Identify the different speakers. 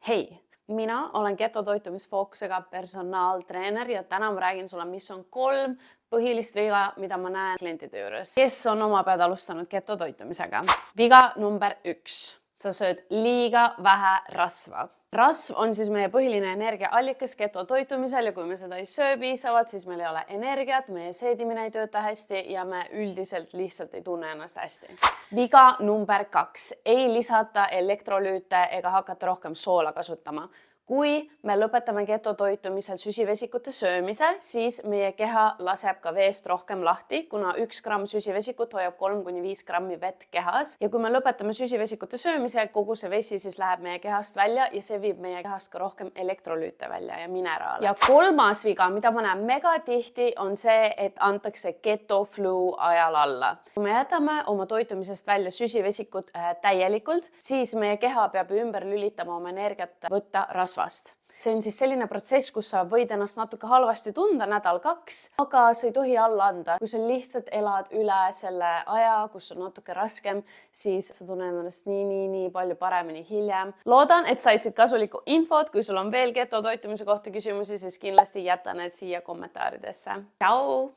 Speaker 1: Hei, mina olen ketotoitumisfookusega personaaltreener ja täna ma räägin sulle, mis on 3 põhilist viga, mida ma näen klientide juures, kes on oma pead alustanud ketotoitumisega. Viga number 1. Sa sööd liiga vähe rasva. Rasv on siis meie põhiline energiaallikas ketotoitumisel ja kui me seda ei söö piisavalt, siis meil ei ole energiat, meie seedimine ei tööta hästi ja me üldiselt lihtsalt ei tunne ennast hästi. Viga number 2. Ei lisata elektrolüüte ega hakata rohkem soola kasutama. Kui me lõpetame ketotoitumisel süsivesikute söömise, siis meie keha laseb ka veest rohkem lahti, kuna 1 gramm süsivesikut hoiab 3–5 grammi vett kehas. Ja kui me lõpetame süsivesikute söömise, kogu see vesi siis läheb meie kehast välja ja see viib meie kehast ka rohkem elektrolüüte välja ja mineraale. Ja 3. viga, mida ma näen mega tihti, on see, et antakse ketoflu ajal alla. Kui me jätame oma toitumisest välja süsivesikut täielikult, siis meie keha peab ümber lülitama oma energiat võtta rasvast. See on siis selline protsess, kus sa võid ennast natuke halvasti tunda 1–2 nädalat, aga sa ei tohi alla anda. Kui sa lihtsalt elad üle selle aja, kus on natuke raskem, siis sa tunned ennast nii palju paremini hiljem. Loodan, et said siit kasulikku infot. Kui sul on veel ketotoitumise kohta küsimusi, siis kindlasti jäta need siia kommentaaridesse. Tšau!